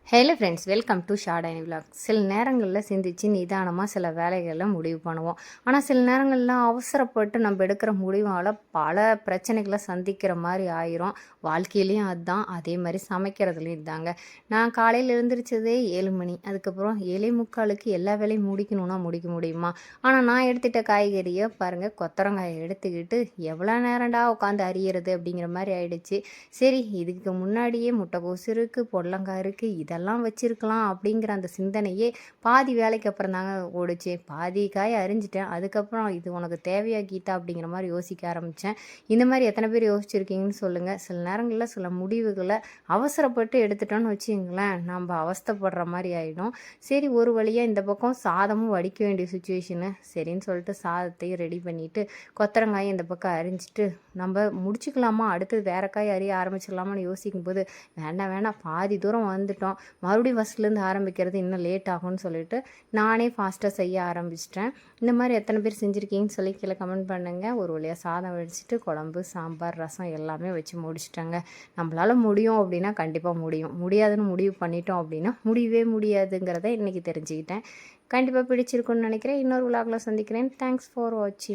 Hello friends, welcome to short vlog. சில நேரங்களில் சிந்திச்சு நிதானமாக சில வேலைகளை முடிவு பண்ணுவோம். ஆனால் சில நேரங்களில் அவசரப்பட்டு நம்ம எடுக்கிற முடிவால் பல பிரச்சனைகளை சந்திக்கிற மாதிரி ஆயிரும். வாழ்க்கையிலையும் அதுதான், அதே மாதிரி சமைக்கிறதுலையும் இதாங்க. நான் காலையில் எழுந்திரிச்சதே 7 மணி. அதுக்கப்புறம் 7:45க்கு எல்லா வேலையும் முடிக்கணும்னா முடிக்க முடியுமா? ஆனால் நான் எடுத்துகிட்ட காய்கறியை பாருங்கள், கொத்தரங்காயை எடுத்துக்கிட்டு எவ்வளோ நேரம்டா உட்காந்து அரியறது அப்படிங்கிற மாதிரி ஆயிடுச்சு. சரி, இதுக்கு முன்னாடியே முட்டைக்கோசு இருக்குது, பொடலங்காய் இருக்குது, இதெல்லாம் வச்சுருக்கலாம் அப்படிங்கிற அந்த சிந்தனையே பாதி வேலைக்கு அப்புறம் தாங்க ஓடுச்சு. பாதி காய் அரிஞ்சிட்டேன். அதுக்கப்புறம் இது உனக்கு தேவையா கீதா அப்படிங்கிற மாதிரி யோசிக்க ஆரம்பித்தேன். இந்த மாதிரி எத்தனை பேர் யோசிச்சுருக்கீங்கன்னு சொல்லுங்கள். சில நேரங்களில் சில முடிவுகளை அவசரப்பட்டு எடுத்துட்டோன்னு வச்சுங்களேன், நம்ம அவஸ்தைப்படுற மாதிரி ஆகிடும். சரி, ஒரு வழியாக இந்த பக்கம் சாதமும் வடிக்க வேண்டிய சுச்சுவேஷனு. சரின்னு சொல்லிட்டு சாதத்தையும் ரெடி பண்ணிவிட்டு கொத்தரங்காயும் இந்த பக்கம் அரிஞ்சிட்டு நம்ம முடிச்சுக்கலாமா, அடுத்தது வேற காய் அறிய ஆரம்பிச்சிடலாமான்னு யோசிக்கும்போது வேண்டாம் வேண்டாம், பாதி தூரம் வந்துட்டோம், மறுபடியும் ஃபஸ்ட்லேருந்து ஆரம்பிக்கிறது இன்னும் லேட் ஆகும்னு சொல்லிட்டு நானே ஃபாஸ்ட்டாக செய்ய ஆரம்பிச்சிட்டேன். இந்த மாதிரி எத்தனை பேர் செஞ்சுருக்கீங்கன்னு சொல்லி கீழே கமெண்ட் பண்ணுங்கள். ஒரு வழியாக சாதம் வடிச்சிட்டு குழம்பு, சாம்பார், ரசம் எல்லாமே வச்சு முடிச்சிட்டேங்க. நம்மளால் முடியும் அப்படின்னா கண்டிப்பாக முடியும், முடியாதுன்னு முடிவு பண்ணிட்டோம் அப்படின்னா முடியவே முடியாதுங்கிறத இன்றைக்கி தெரிஞ்சுக்கிட்டேன். கண்டிப்பாக பிடிச்சிருக்குன்னு நினைக்கிறேன். இன்னொரு விலாகில் சந்திக்கிறேன். தேங்க்ஸ் ஃபார் வாட்சிங்.